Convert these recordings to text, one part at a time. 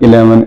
E11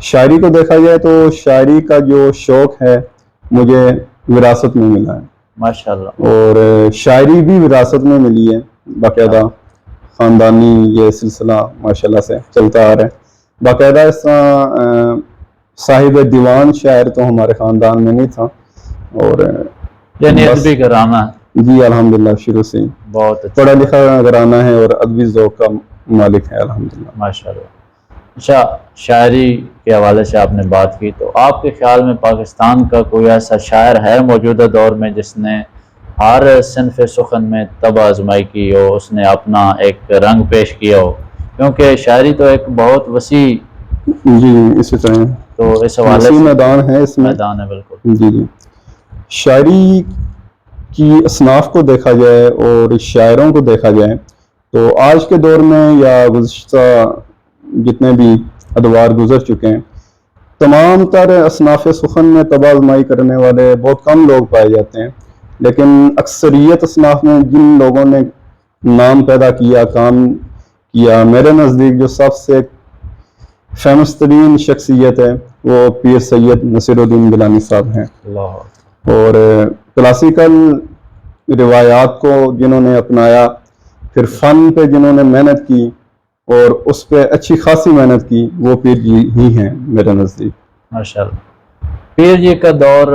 شاعری کو دیکھا جائے تو شاعری کا جو شوق ہے مجھے وراثت میں ملا ہے ماشاءاللہ، اور شاعری بھی وراثت میں ملی ہے باقاعدہ، خاندانی یہ سلسلہ ماشاءاللہ سے چلتا آ رہا ہے باقاعدہ۔ اس طرح صاحب دیوان شاعر تو ہمارے خاندان میں نہیں تھا، اور یعنی ادبی گھرانہ، جی الحمدللہ شروع سے بہت پڑھا لکھا گھرانہ ہے اور ادبی ذوق کا مالک ہے الحمدللہ ماشاءاللہ۔ اچھا، شاعری کے حوالے سے آپ نے بات کی، تو آپ کے خیال میں پاکستان کا کوئی ایسا شاعر ہے موجودہ دور میں جس نے ہر صنف سخن میں طب آزمائی کی ہو، اس نے اپنا ایک رنگ پیش کیا ہو؟ کیونکہ شاعری تو ایک بہت وسیع جی اسی طرح تو اس حوالے سے میدان ہے، اس میں میدان ہے بالکل۔ جی شاعری کی اصناف کو دیکھا جائے اور شاعروں کو دیکھا جائے تو آج کے دور میں یا گزشتہ جتنے بھی ادوار گزر چکے ہیں، تمام تر اصناف سخن میں طب آزمائی کرنے والے بہت کم لوگ پائے جاتے ہیں، لیکن اکثریت اصناف میں جن لوگوں نے نام پیدا کیا، کام کیا، میرے نزدیک جو سب سے فیمس ترین شخصیت ہے وہ پیر سید نصیر الدین گیلانی صاحب ہیں، اور کلاسیکل روایات کو جنہوں نے اپنایا، پھر فن پہ جنہوں نے محنت کی اور اس پہ اچھی خاصی محنت کی، وہ پیر جی ہی ہیں میرے نزدیک۔ ماشاءاللہ، پیر جی کا دور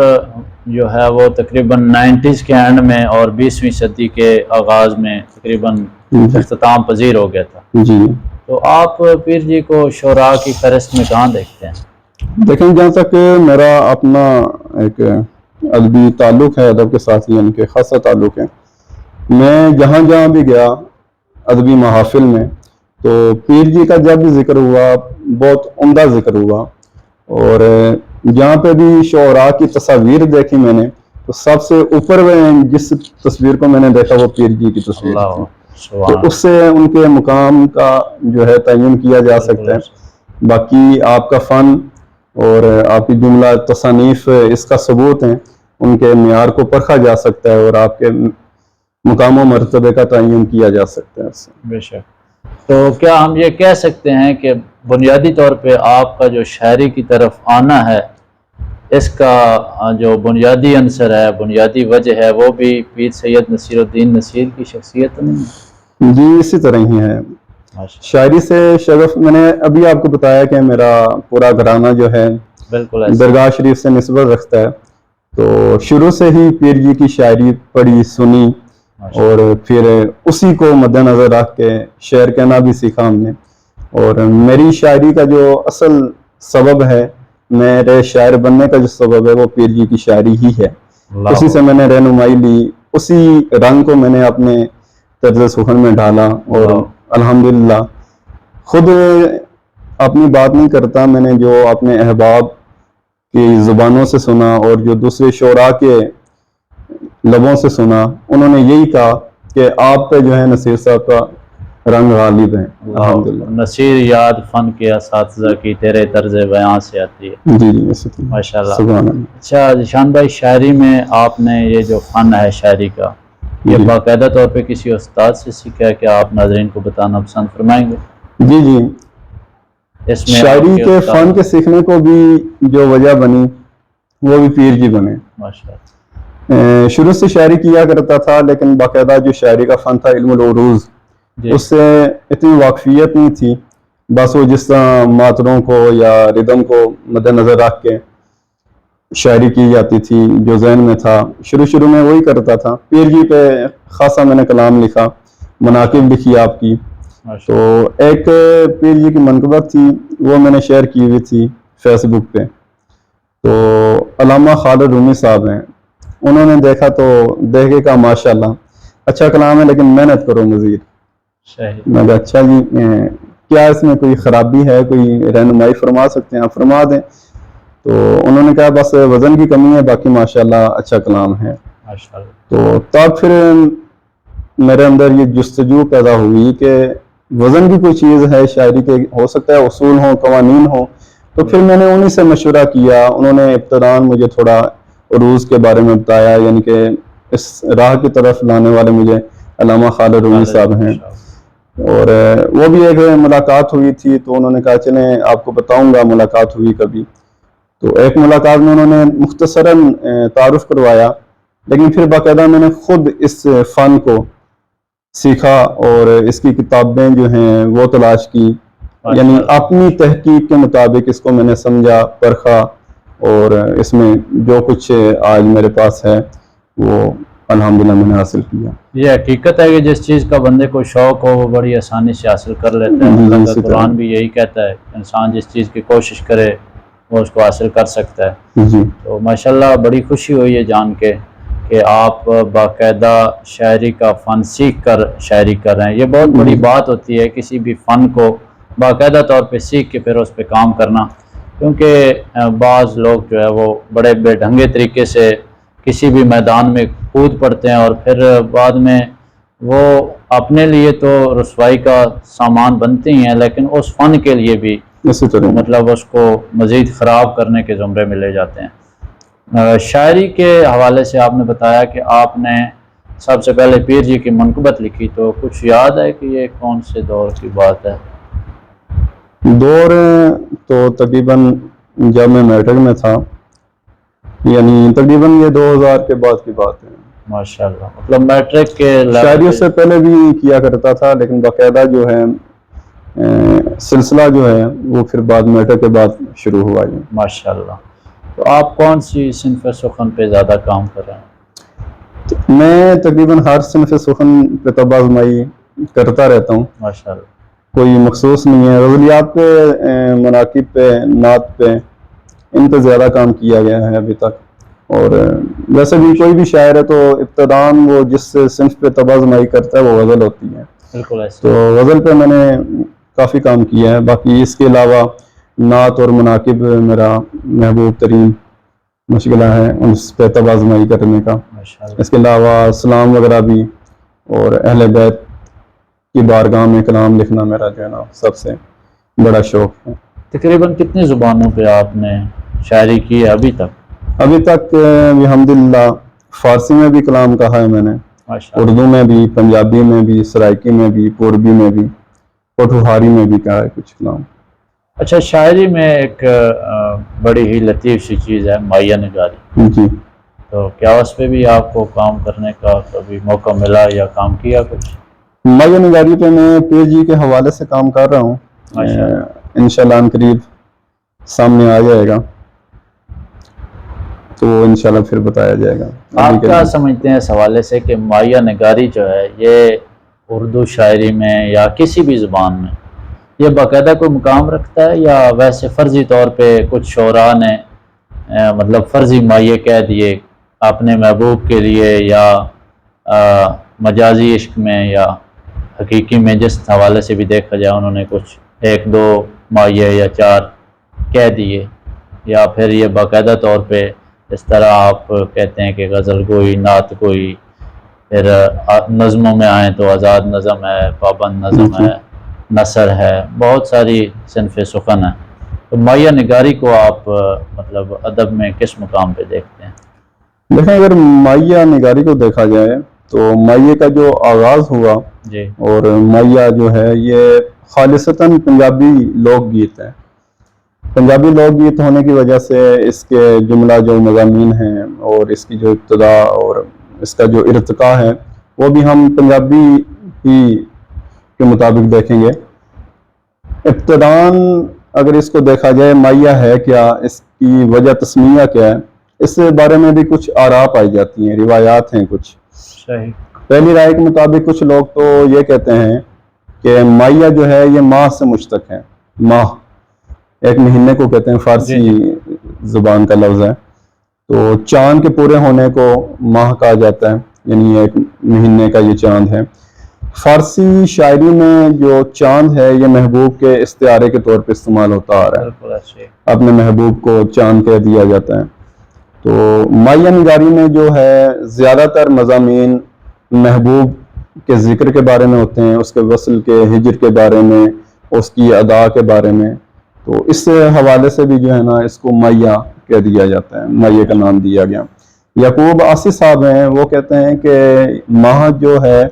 جو ہے وہ تقریباً 90s کے اینڈ میں اور 20ویں صدی کے آغاز میں تقریباً اختتام پذیر ہو گیا تھا۔ جی تو آپ پیر جی کو شعراء کی فہرست میں کہاں دیکھتے ہیں؟ دیکھیں، جہاں تک میرا اپنا ایک ادبی تعلق ہے ادب کے ساتھ، یعنی کہ خاصا تعلق ہے، میں جہاں جہاں بھی گیا ادبی محافل میں تو پیر جی کا جب بھی ذکر ہوا بہت عمدہ ذکر ہوا، اور جہاں پہ بھی شعراء کی تصاویر دیکھی میں نے تو سب سے اوپر جس تصویر کو میں نے دیکھا وہ پیر جی کی تصویر تھی، تو اس سے ان کے مقام کا جو ہے تعین کیا جا سکتا ہے۔ باقی آپ کا فن اور آپ کی جملہ تصانیف اس کا ثبوت ہیں، ان کے معیار کو پرکھا جا سکتا ہے اور آپ کے مقام و مرتبے کا تعین کیا جا سکتا ہے اس سے۔ بے شک۔ تو کیا ہم یہ کہہ سکتے ہیں کہ بنیادی طور پہ آپ کا جو شاعری کی طرف آنا ہے، اس کا جو بنیادی عنصر ہے، بنیادی وجہ ہے، وہ بھی پیر سید نصیر الدین نصیر کی شخصیت نہیں ہے؟ جی اسی طرح ہی ہے۔ شاعری سے شغف، میں نے ابھی آپ کو بتایا کہ میرا پورا گھرانہ جو ہے بالکل درگاہ شریف سے نسبت رکھتا ہے، تو شروع سے ہی پیر جی کی شاعری پڑھی سنی اور پھر اسی کو مد نظر رکھ کے شعر کہنا بھی سیکھا ہم نے، اور میری شاعری کا جو اصل سبب ہے، میرے شاعر بننے کا جو سبب ہے وہ پیر جی کی شاعری ہی ہے، اسی سے میں نے رہنمائی لی، اسی رنگ کو میں نے اپنے طرز سخن میں ڈالا، اور الحمدللہ خود اپنی بات نہیں کرتا، میں نے جو اپنے احباب کی زبانوں سے سنا اور جو دوسرے شعراء کے لبوں سے سنا، انہوں نے یہی کہا کہ آپ پہ جو ہے نصیر صاحب کا رنگ غالب ہے الحمدللہ۔ نصیر یاد فن کے اساتذہ کی تیرے طرز بیان سے آتی ہے۔ جی جی ماشاءاللہ۔ سبحان اللہ۔ اچھا ذیشان بھائی، شاعری میں آپ نے یہ جو فن ہے شاعری کا، یہ باقاعدہ طور پہ کسی استاد سے سیکھا ہے کہ آپ ناظرین کو بتانا پسند فرمائیں گے؟ جی جی، اس میں شاعری کے فن کے سیکھنے کو بھی جو وجہ بنی وہ بھی پیر جی بنے۔ ماشاءاللہ۔ شروع سے شاعری کیا کرتا تھا، لیکن باقاعدہ جو شاعری کا فن تھا علم العروض، اس سے اتنی واقفیت نہیں تھی، بس وہ جس طرح ماتروں کو یا ردم کو مد نظر رکھ کے شاعری کی جاتی تھی، جو ذہن میں تھا شروع میں وہی کرتا تھا۔ پیر جی پہ خاصا میں نے کلام لکھا، مناقب لکھی آپ کی، تو ایک پیر جی کی منقبت تھی وہ میں نے شیئر کی ہوئی تھی فیس بک پہ، تو علامہ خالد رومی صاحب ہیں، انہوں نے دیکھا تو دیکھے کہا ماشاءاللہ اچھا کلام ہے لیکن محنت کرو مزید۔ میں کہا اچھا جی، کیا اس میں کوئی خرابی ہے، کوئی رہنمائی فرما سکتے ہیں؟ آپ فرما دیں۔ تو انہوں نے کہا بس وزن کی کمی ہے، باقی ماشاءاللہ اچھا کلام ہے۔ تو تب پھر میرے اندر یہ جستجو پیدا ہوئی کہ وزن بھی کوئی چیز ہے شاعری کے، ہو سکتا ہے اصول ہوں، قوانین ہوں، تو پھر میں نے انہی سے مشورہ کیا، انہوں نے ابتداً مجھے تھوڑا عروض کے بارے میں بتایا، یعنی کہ اس راہ کی طرف لانے والے مجھے علامہ خالد رومی صاحب ہیں، اور وہ بھی ایک ملاقات ہوئی تھی تو انہوں نے کہا چلیں آپ کو بتاؤں گا ملاقات ہوئی کبھی. تو ایک ملاقات میں انہوں نے مختصراً تعارف کروایا، لیکن پھر باقاعدہ میں نے خود اس فن کو سیکھا اور اس کی کتابیں جو ہیں وہ تلاش کی، یعنی اپنی تحقیق کے مطابق اس کو میں نے سمجھا، پرکھا، اور اس میں جو کچھ آج میرے پاس ہے وہ الحمدللہ میں نے حاصل کیا. یہ حقیقت ہے کہ جس چیز کا بندے کو شوق ہو وہ بڑی آسانی سے حاصل کر لیتا ہے. اللہ کا قرآن بھی یہی کہتا ہے کہ انسان جس چیز کی کوشش کرے وہ اس کو حاصل کر سکتا ہے. تو ماشاءاللہ بڑی خوشی ہوئی ہے جان کے کہ آپ باقاعدہ شاعری کا فن سیکھ کر شاعری کر رہے ہیں. یہ بہت بڑی بات ہوتی ہے کسی بھی فن کو باقاعدہ طور پہ سیکھ کے پھر اس پہ کام کرنا، کیونکہ بعض لوگ جو ہے وہ بڑے بے ڈھنگے طریقے سے کسی بھی میدان میں کود پڑتے ہیں اور پھر بعد میں وہ اپنے لیے تو رسوائی کا سامان بنتے ہی ہیں، لیکن اس فن کے لیے بھی مطلب اس کو مزید خراب کرنے کے زمرے میں لے جاتے ہیں. شاعری کے حوالے سے آپ نے بتایا کہ آپ نے سب سے پہلے پیر جی کی منقبت لکھی، تو کچھ یاد ہے کہ یہ کون سے دور کی بات ہے؟ دور تو تقریباً جب میں میٹرک میں تھا، یعنی تقریباً یہ 2000 کے بعد کی بات ہے. ماشاءاللہ، مطلب میٹرک کے شاعری اس سے پہلے بھی کیا کرتا تھا، لیکن باقاعدہ جو ہے سلسلہ جو ہے وہ پھر بعد میٹرک کے بعد شروع ہوا. ماشاءاللہ. تو آپ کون سی صنف سخن پہ زیادہ کام کر رہے ہیں؟ میں تقریباً ہر صنف سخن پہ طب آزمائی کرتا رہتا ہوں. ماشاءاللہ. کوئی مخصوص نہیں ہے. غزلیات پہ، مناقب پہ، نعت پہ، ان پہ زیادہ کام کیا گیا ہے ابھی تک. اور ویسے بھی کوئی بھی شاعر ہے تو ابتداً وہ جس صنف پہ طب آزمائی کرتا ہے وہ غزل ہوتی ہے. بالکل ایسے. تو غزل پہ میں نے کافی کام کیا ہے. باقی اس کے علاوہ نعت اور مناقب میرا محبوب ترین مشغلہ ہے اس پہ طب آزمائی کرنے کا. اس کے علاوہ سلام وغیرہ بھی، اور اہل بیت کی بارگاہ میں کلام لکھنا میرا جو ہے نا سب سے بڑا شوق ہے. تقریباً کتنی زبانوں پہ آپ نے شاعری کی ہے ابھی تک؟ ابھی تک الحمدللہ فارسی میں بھی کلام کہا ہے میں نے، اردو میں بھی، پنجابی میں بھی، سرائکی میں بھی، پوربی میں بھی، پٹھوہاری میں بھی کہا ہے کچھ کلام. اچھا، شاعری میں ایک بڑی ہی لطیف سی چیز ہے مائیہ نگاری. جی. تو کیا اس پہ بھی آپ کو کام کرنے کا کبھی موقع ملا یا کام کیا کچھ؟ مائیہ نگاری پہ میں پیر جی کے حوالے سے کام کر رہا ہوں. انشاءاللہ ان قریب سامنے آ جائے گا تو انشاءاللہ پھر بتایا جائے گا. آپ کیا سمجھتے ہیں اس حوالے سے کہ مائیہ نگاری جو ہے یہ اردو شاعری میں یا کسی بھی زبان میں یہ باقاعدہ کوئی مقام رکھتا ہے، یا ویسے فرضی طور پہ کچھ شعراء نے مطلب فرضی مائیے کہہ دیے اپنے محبوب کے لیے، یا مجازی عشق میں یا حقیقی میں، جس حوالے سے بھی دیکھا جائے انہوں نے کچھ ایک دو مائیے یا چار کہہ دیے، یا پھر یہ باقاعدہ طور پہ اس طرح آپ کہتے ہیں کہ غزل گوئی، نعت گوئی، پھر نظموں میں آئیں تو آزاد نظم ہے، پابند نظم ہے، نثر ہے، بہت ساری صنف سخن ہیں. تو مائیہ نگاری کو آپ مطلب ادب میں کس مقام پہ دیکھتے ہیں؟ دیکھیں، اگر مائیہ نگاری کو دیکھا جائے تو مائیے کا جو آغاز ہوا جی، اور مائیہ جو ہے یہ خالصتاً پنجابی لوک گیت ہے. پنجابی لوک گیت ہونے کی وجہ سے اس کے جملہ جو مضامین ہیں اور اس کی جو ابتدا اور اس کا جو ارتقاء ہے وہ بھی ہم پنجابی ہی کے مطابق دیکھیں گے. ابتداً اگر اس کو دیکھا جائے مائیہ ہے کیا، اس کی وجہ تسمیہ کیا ہے، اس بارے میں بھی کچھ آراء پائی جاتی ہیں، روایات ہیں کچھ. صحیح. پہلی رائے کے مطابق کچھ لوگ تو یہ کہتے ہیں کہ مائیہ جو ہے یہ ماہ سے مشتق ہے. ماہ ایک مہینے کو کہتے ہیں، فارسی زبان کا لفظ ہے. تو چاند کے پورے ہونے کو ماہ کہا جاتا ہے، یعنی ایک مہینے کا یہ چاند ہے. فارسی شاعری میں جو چاند ہے یہ محبوب کے استعارے کے طور پہ استعمال ہوتا آ رہا ہے. اپنے محبوب کو چاند کہہ دیا جاتا ہے. تو مائیہ نگاری میں جو ہے زیادہ تر مضامین محبوب کے ذکر کے بارے میں ہوتے ہیں، اس کے وصل کے، ہجر کے بارے میں، اس کی ادا کے بارے میں. تو اس حوالے سے بھی جو ہے نا اس کو مائیہ کہہ دیا جاتا ہے، مائیہ کا نام دیا گیا. یعقوب آسی صاحب ہیں، وہ کہتے ہیں کہ ماہ جو ہے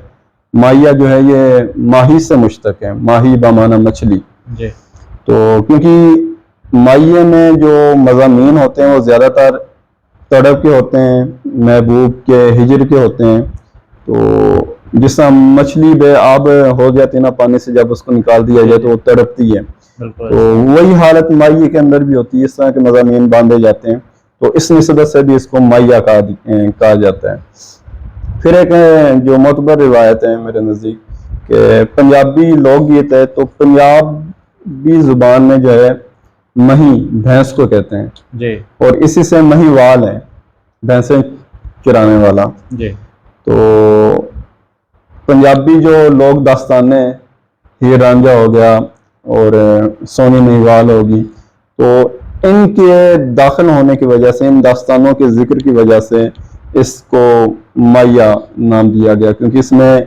مائیہ جو ہے یہ ماہی سے مشتق ہے، ماہی بمعنی مچھلی جی۔ تو کیونکہ مائیہ میں جو مضامین ہوتے ہیں وہ زیادہ تر تڑپ کے ہوتے ہیں، محبوب کے، ہجر کے ہوتے ہیں، تو جس طرح مچھلی بے آب ہو جاتی ہے نا پانی سے، جب اس کو نکال دیا جائے تو وہ تڑپتی ہے، تو وہی حالت مائیہ کے اندر بھی ہوتی ہے، اس طرح کے مضامین باندھے جاتے ہیں، تو اس نسبت سے بھی اس کو مائیہ کہا جاتا ہے۔ پھر ایک جو معتبر روایت ہے میرے نزدیک کہ پنجابی لوک گیت ہے، تو پنجابی زبان میں جو ہے مہی بھینس کو کہتے ہیں جی، اور اسی سے مہی وال ہے، بھینسیں چرانے والا۔ جی، تو پنجابی جو لوک داستانیں، ہیر رانجھا ہو گیا اور سونی مہیوال ہوگی، تو ان کے داخل ہونے کی وجہ سے، ان داستانوں کے ذکر کی وجہ سے اس کو مائیہ نام دیا گیا، کیونکہ اس میں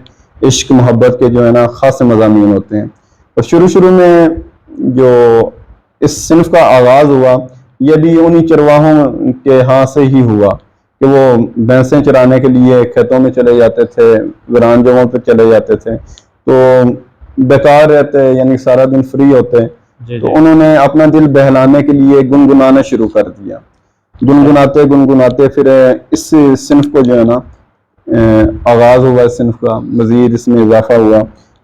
عشق محبت کے جو ہے نا خاص مضامین ہوتے ہیں۔ اور شروع میں جو اس صنف کا آغاز ہوا یہ بھی انہی چرواہوں کے ہاں سے ہی ہوا کہ وہ بھینسیں چرانے کے لیے کھیتوں میں چلے جاتے تھے، ویران جگہوں پہ چلے جاتے تھے، تو بیکار رہتے، یعنی سارا دن فری ہوتے، تو انہوں نے اپنا دل بہلانے کے لیے گنگنانا شروع کر دیا، گنگناتے پھر اس صنف کو جو ہے نا آغاز ہوا، اس صنف کا مزید اس میں اضافہ ہوا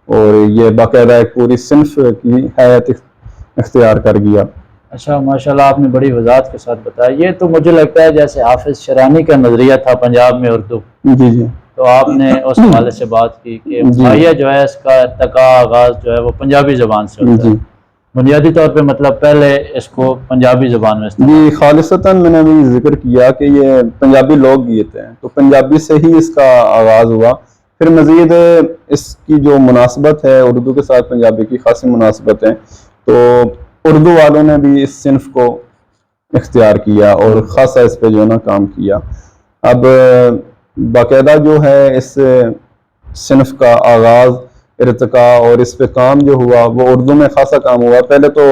اور یہ باقاعدہ ایک پوری صنف کی حیات اختیار کر گیا۔ اچھا، ماشاءاللہ آپ نے بڑی وضاحت کے ساتھ بتایا۔ یہ تو مجھے لگتا ہے جیسے حافظ شرانی کا نظریہ تھا پنجاب میں اردو، جی جی، تو آپ نے اس حوالے سے بات کی کہ مائیہ جو ہے اس کا ارتقاء آغاز جو ہے وہ پنجابی زبان سے ہوتا ہے، بنیادی طور پہ مطلب پہلے اس کو پنجابی زبان میں جی، خالصتاً میں نے بھی ذکر کیا کہ یہ پنجابی لوک گیت ہیں، تو پنجابی سے ہی اس کا آغاز ہوا، پھر مزید اس کی جو مناسبت ہے اردو کے ساتھ پنجابی کی خاصی مناسبت ہے، تو اردو والوں نے بھی اس صنف کو اختیار کیا اور خاصا اس پہ جو ہے نا کام کیا۔ اب باقاعدہ جو ہے اس صنف کا آغاز، ارتقاء اور اس پہ کام جو ہوا وہ اردو میں خاصا کام ہوا۔ پہلے تو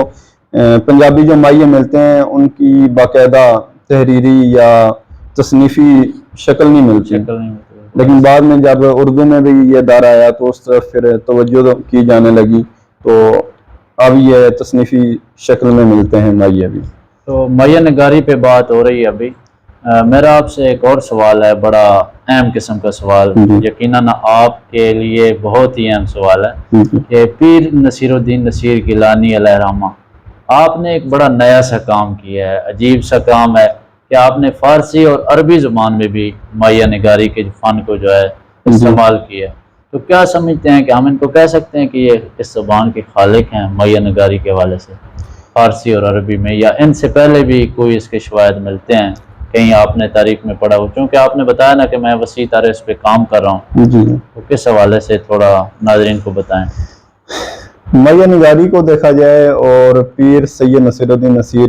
پنجابی جو مائیہ ملتے ہیں ان کی باقاعدہ تحریری یا تصنیفی شکل نہیں ملتی، لیکن بعد میں جب اردو میں بھی یہ دار آیا تو اس طرف پھر توجہ کی جانے لگی، تو اب یہ تصنیفی شکل میں ملتے ہیں مائیہ بھی۔ تو مائیہ نگاری پہ بات ہو رہی ہے ابھی، میرا آپ سے ایک اور سوال ہے، بڑا اہم قسم کا سوال، یقیناً آپ کے لیے بہت ہی اہم سوال ہے کہ پیر نصیر الدین نصیر گیلانی علیہ رحمہ، آپ نے ایک بڑا نیا سا کام کیا ہے، عجیب سا کام ہے کہ آپ نے فارسی اور عربی زبان میں بھی مائیہ نگاری کے فن کو جو ہے استعمال کیا، تو کیا سمجھتے ہیں کہ ہم ان کو کہہ سکتے ہیں کہ یہ اس زبان کے خالق ہیں مائیہ نگاری کے حوالے سے، فارسی اور عربی میں، یا ان سے پہلے بھی کوئی اس کے شواہد ملتے ہیں؟ کہیں آپ نے تاریخ میں پڑھا ہو، چونکہ آپ نے بتایا نا کہ میں وسیع طرح اس پہ کام کر رہا ہوں، تو کس حوالے سے تھوڑا ناظرین کو بتائیں۔ مائیہ نگاری کو دیکھا جائے اور پیر سید نصیر الدین نصیر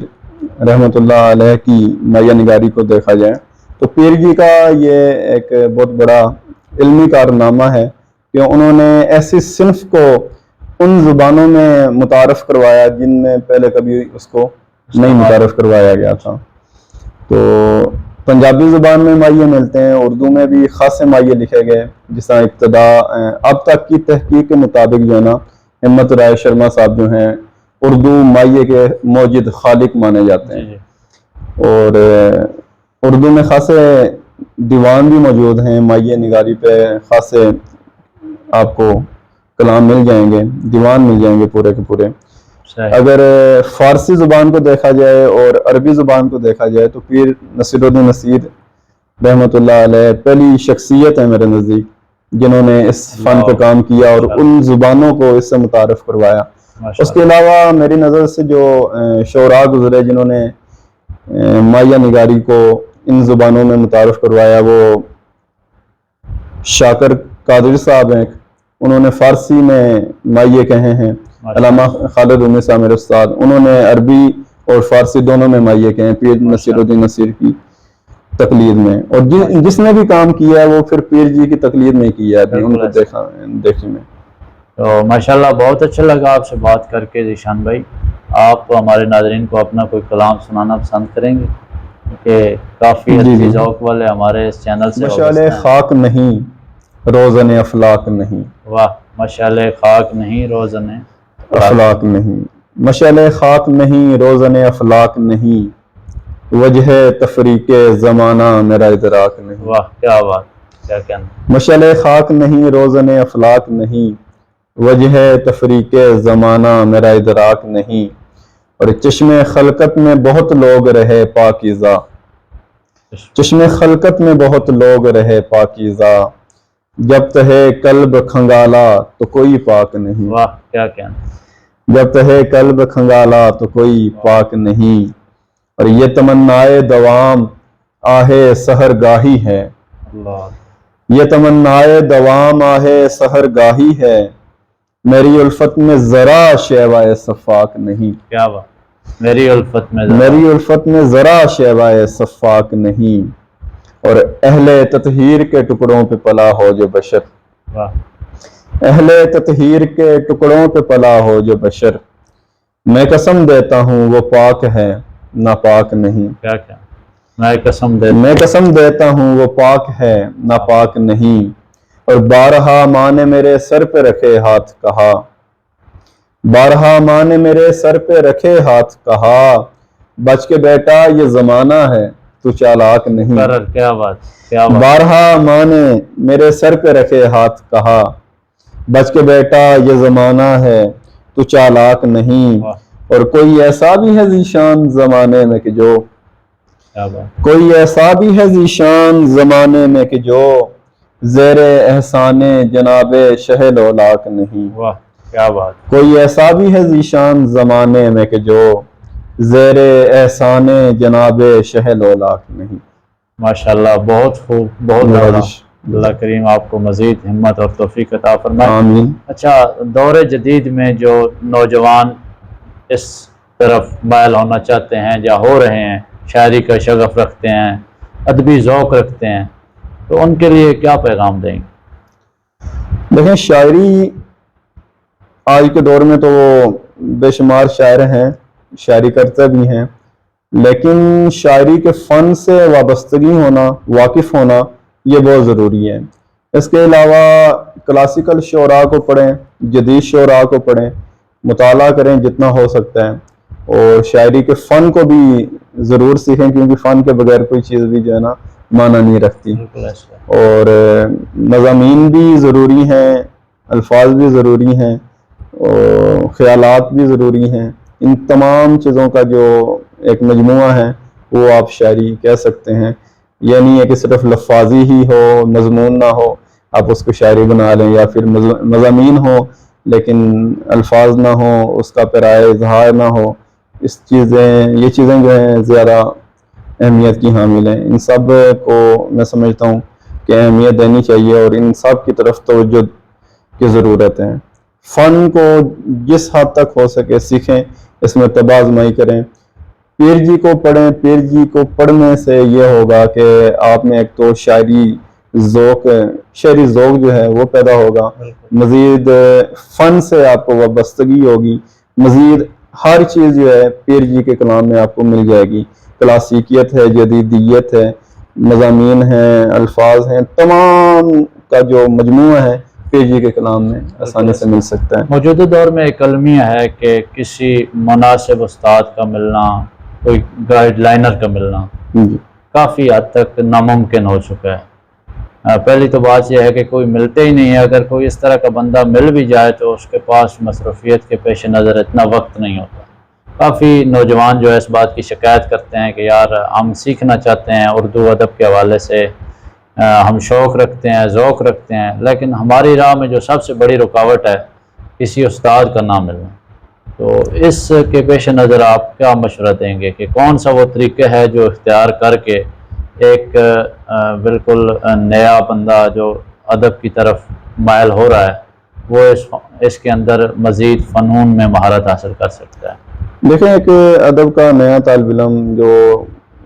رحمۃ اللہ علیہ کی مائیہ نگاری کو دیکھا جائے تو پیر جی کا یہ ایک بہت بڑا علمی کارنامہ ہے کہ انہوں نے ایسی صنف کو ان زبانوں میں متعارف کروایا جن میں پہلے کبھی اس کو نہیں متعارف کروایا گیا تھا۔ تو پنجابی زبان میں مائیہ ملتے ہیں، اردو میں بھی خاصے مائیہ لکھے گئے، جس طرح ابتدا اب تک کی تحقیق کے مطابق جو ہے نا ہمت رائے شرما صاحب جو ہیں اردو مائیہ کے موجد خالق مانے جاتے ہیں، اور اردو میں خاصے دیوان بھی موجود ہیں مائیہ نگاری پہ، خاصے آپ کو کلام مل جائیں گے، دیوان مل جائیں گے پورے کے پورے۔ اگر فارسی زبان کو دیکھا جائے اور عربی زبان کو دیکھا جائے تو پیر نصیر الدین نصیر رحمۃ اللہ علیہ پہلی شخصیت ہے میرے نزدیک جنہوں نے اس فن پہ کام کیا اور ان زبانوں کو اس سے متعارف کروایا۔ اس کے علاوہ میری نظر سے جو شعراء گزرے جنہوں نے مائیہ نگاری کو ان زبانوں میں متعارف کروایا، وہ شاکر قادری صاحب ہیں، انہوں نے فارسی میں مائیہ کہے ہیں، علامہ خالد عمی صاحب میرے استاد، انہوں نے عربی اور فارسی دونوں میں مائیہ کہے ہیں پیر نصیر الدین نصیر کی تقلید میں، اور جس نے بھی کام کیا ہے وہ پھر پیر جی کی تقلید میں کیا ہے، ان کو دیکھنے میں۔ تو ماشاءاللہ بہت اچھا لگا آپ سے بات کر کے ذیشان بھائی۔ آپ ہمارے ناظرین کو اپنا کوئی کلام سنانا پسند کریں گے کہ کافی اچھی ذوق والے ہمارے اس چینل سے مشعل خاک نہیں روزن افلاک نہیں. واہ. مشعل خاک نہیں روزن افلاک نہیں. مشعل خاک نہیں روزن افلاک نہیں، وجہ تفریق زمانہ میرا ادراک نہیں. واہ کیا بات، کیا کہنا. مشعل خاک نہیں روزن افلاک نہیں، وجہ تفریق زمانہ میرا ادراک نہیں. اور چشم خلقت میں بہت لوگ رہے پاکیزہ، چشم خلقت میں بہت لوگ رہے پاکیزہ، جب تہے قلب کھنگالا تو کوئی پاک نہیں. واہ کیا کہنا. جب تہے قلب کھنگالا تو کوئی پاک نہیں. اور یہ تمنائے دوام آہے سحر گاہی ہے، اللہ. یہ تمنائے دوام آہے سحر گاہی ہے، میری الفت میں ذرا شیوائے صفاک نہیں. کیا بات. میری الفت میں میری الفت میں ذرا شیوائے صفاک نہیں. اور اہل تطہیر کے ٹکڑوں پہ پلا ہو جو بشر، واہ. اہل تطہیر کے ٹکڑوں پہ پلا ہو جو بشر، میں قسم دیتا ہوں وہ پاک ہے ناپاک نہیں. کیا کیا. میں قسم دیتا ہوں وہ پاک ہے ناپاک نہیں. اور بارہا ماں نے میرے سر پہ رکھے ہاتھ کہا، بارہا ماں نے میرے سر پہ رکھے ہاتھ کہا، بچ کے بیٹا یہ زمانہ ہے تو چالاک نہیں. کیا بات، کیا بات. بارہا ماں نے میرے سر پہ رکھے ہاتھ کہا، بچ کے بیٹا یہ زمانہ ہے تو چالاک نہیں. اور کوئی ایسا بھی ہے ذیشان زمانے میں کہ جو، کوئی ایسا بھی ہے ذیشان زمانے میں کہ جو زیر احسان جناب شہ لولاک نہیں. واہ کیا بات. کوئی ایسا بھی ہے ذیشان زمانے میں کہ جو زیر احسان جناب شہ لولاک نہیں. ماشاءاللہ بہت خوب، بہت اعلیٰ. اللہ کریم آپ کو مزید ہمت اور توفیق عطا فرمائے. آمین. اچھا، دور جدید میں جو نوجوان اس طرف مائل ہونا چاہتے ہیں یا ہو رہے ہیں، شاعری کا شغف رکھتے ہیں، ادبی ذوق رکھتے ہیں، تو ان کے لیے کیا پیغام دیں گے؟ دیکھیں، شاعری آج کے دور میں تو بے شمار شاعر ہیں، شاعری کرتے بھی ہیں، لیکن شاعری کے فن سے وابستگی ہونا، واقف ہونا، یہ بہت ضروری ہے. اس کے علاوہ کلاسیکل شعراء کو پڑھیں، جدید شعراء کو پڑھیں، مطالعہ کریں جتنا ہو سکتا ہے. اور شاعری کے فن کو بھی ضرور سیکھیں، کیونکہ فن کے بغیر کوئی چیز بھی جو ہے نا معنی نہیں رکھتی. اور مضامین بھی ضروری ہیں، الفاظ بھی ضروری ہیں، اور خیالات بھی ضروری ہیں. ان تمام چیزوں کا جو ایک مجموعہ ہے وہ آپ شاعری کہہ سکتے ہیں. یہ نہیں ہے کہ صرف لفاظی ہی ہو، مضمون نہ ہو آپ اس کو شاعری بنا لیں، یا پھر مضامین ہو لیکن الفاظ نہ ہو، اس کا پیرائے اظہار نہ ہو. یہ چیزیں جو ہیں زیادہ اہمیت کی حامل ہیں. ان سب کو میں سمجھتا ہوں کہ اہمیت دینی چاہیے اور ان سب کی طرف توجہ کی ضرورت ہے. فن کو جس حد تک ہو سکے سیکھیں، اس میں تباہ آزمائی کریں. پیر جی کو پڑھیں. پیر جی کو پڑھنے سے یہ ہوگا کہ آپ میں ایک تو شاعری ذوق جو ہے وہ پیدا ہوگا، مزید فن سے آپ کو وابستگی ہوگی، مزید ہر چیز جو ہے پیر جی کے کلام میں آپ کو مل جائے گی. کلاسیکیت ہے، جدیدیت ہے، مضامین ہیں، الفاظ ہیں، تمام کا جو مجموعہ ہے پیر جی کے کلام میں آسانی سے مل سکتا ہے. موجودہ دور میں ایک المیہ ہے کہ کسی مناسب استاد کا ملنا، کوئی گائیڈ لائنر کا ملنا کافی حد تک ناممکن ہو چکا ہے. پہلی تو بات یہ ہے کہ کوئی ملتے ہی نہیں ہے. اگر کوئی اس طرح کا بندہ مل بھی جائے تو اس کے پاس مصروفیت کے پیش نظر اتنا وقت نہیں ہوتا. کافی نوجوان جو ہے اس بات کی شکایت کرتے ہیں کہ یار ہم سیکھنا چاہتے ہیں اردو ادب کے حوالے سے، ہم شوق رکھتے ہیں، ذوق رکھتے ہیں، لیکن ہماری راہ میں جو سب سے بڑی رکاوٹ ہے کسی استاد کا نہ ملنا. تو اس کے پیش نظر آپ کیا مشورہ دیں گے کہ کون سا وہ طریقہ ہے جو اختیار کر کے ایک بالکل نیا بندہ جو ادب کی طرف مائل ہو رہا ہے وہ اس کے اندر مزید فنون میں مہارت حاصل کر سکتا ہے؟ دیکھیں، ایک ادب کا نیا طالب علم جو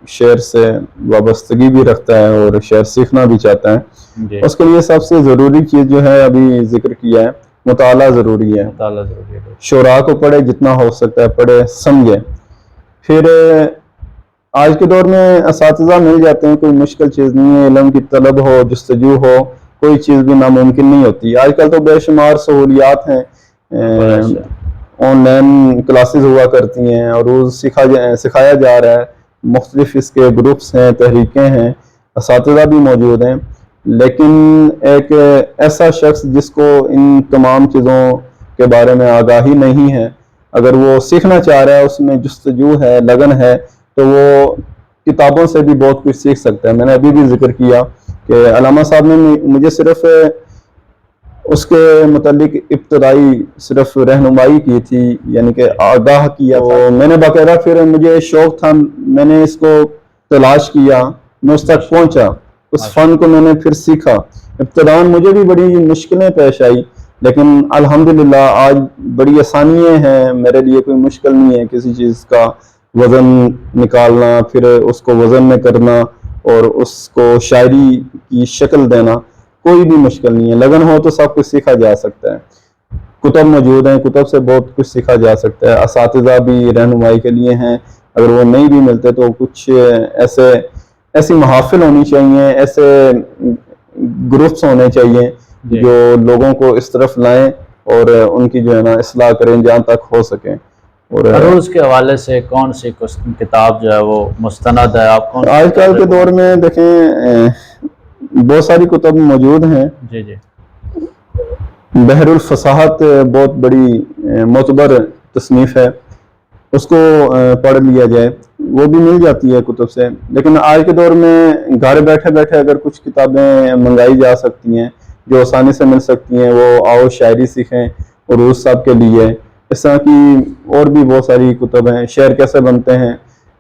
شعر سے وابستگی بھی رکھتا ہے اور شعر سیکھنا بھی چاہتا ہے، اس کے لیے سب سے ضروری چیز جو ہے ابھی ذکر کیا ہے، مطالعہ ضروری ہے. شعراء کو پڑھے، جتنا ہو سکتا ہے پڑھے، سمجھے. پھر آج کے دور میں اساتذہ مل جاتے ہیں، کوئی مشکل چیز نہیں ہے. علم کی طلب ہو، جستجو ہو، کوئی چیز بھی ناممکن نہیں ہوتی. آج کل تو بے شمار سہولیات ہیں, آن لائن کلاسز ہوا کرتی ہیں اور روز سکھایا جا رہا ہے, مختلف اس کے گروپس ہیں, تحریکیں ہیں, اساتذہ بھی موجود ہیں. لیکن ایک ایسا شخص جس کو ان تمام چیزوں کے بارے میں آگاہی نہیں ہے, اگر وہ سیکھنا چاہ رہا ہے, اس میں جستجو ہے, لگن ہے, تو وہ کتابوں سے بھی بہت کچھ سیکھ سکتا ہے. میں نے ابھی بھی ذکر کیا کہ علامہ صاحب نے مجھے صرف اس کے متعلق ابتدائی صرف رہنمائی کی تھی, یعنی کہ آگاہ کیا. تو میں نے باقاعدہ پھر مجھے شوق تھا, میں نے اس کو تلاش کیا, میں اس تک پہنچا, اس فن کو میں نے پھر سیکھا. ابتداً مجھے بھی بڑی مشکلیں پیش آئی, لیکن الحمدللہ آج بڑی آسانیاں ہیں میرے لیے. کوئی مشکل نہیں ہے کسی چیز کا وزن نکالنا, پھر اس کو وزن میں کرنا اور اس کو شاعری کی شکل دینا, کوئی بھی مشکل نہیں ہے. لگن ہو تو سب کچھ سیکھا جا سکتا ہے. کتب موجود ہیں, کتب سے بہت کچھ سیکھا جا سکتا ہے. اساتذہ بھی رہنمائی کے لیے ہیں, اگر وہ نہیں بھی ملتے تو کچھ ایسی محافل ہونی چاہیے, ایسے گروپس ہونے چاہیے جو لوگوں کو اس طرف لائیں اور ان کی جو ہے نا اصلاح کریں جہاں تک ہو سکیں. اور عروض کے حوالے سے کون سی کتاب جو ہے وہ مستند ہے آپ کو؟ آج کل کے دور میں دیکھیں بہت ساری کتب موجود ہیں. جی جی. بحر الفصاحت بہت بڑی معتبر تصنیف ہے, اس کو پڑھ لیا جائے, وہ بھی مل جاتی ہے کتب سے. لیکن آج کے دور میں گھر بیٹھے بیٹھے اگر کچھ کتابیں منگائی جا سکتی ہیں جو آسانی سے مل سکتی ہیں, وہ آؤ شاعری سیکھیں عروض صاحب کے لیے. اس طرح کی اور بھی بہت ساری کتب ہیں. شعر کیسے بنتے ہیں,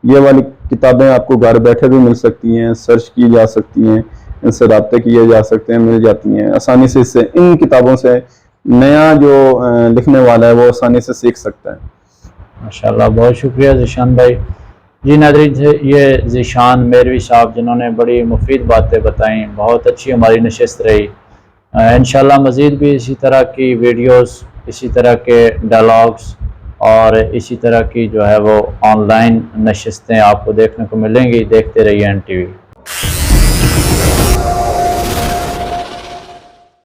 یہ والی کتابیں آپ کو گھر بیٹھے بھی مل سکتی ہیں, سرچ کی جا سکتی ہیں, ان سے رابطے کیے جا سکتے ہیں, مل جاتی ہیں آسانی سے. اس سے ان کتابوں سے نیا جو لکھنے والا ہے وہ آسانی سے سیکھ سکتا ہے. ماشاءاللہ, بہت شکریہ ذیشان بھائی. جی ناظرین, یہ ذیشان میروی صاحب جنہوں نے بڑی مفید باتیں بتائیں, بہت اچھی ہماری نشست رہی. انشاءاللہ مزید بھی اسی طرح کی ویڈیوز, اسی طرح کے ڈائلاگس اور اسی طرح کی جو ہے وہ آن لائن نشستیں آپ کو دیکھنے کو ملیں گی. دیکھتے رہیے NTV.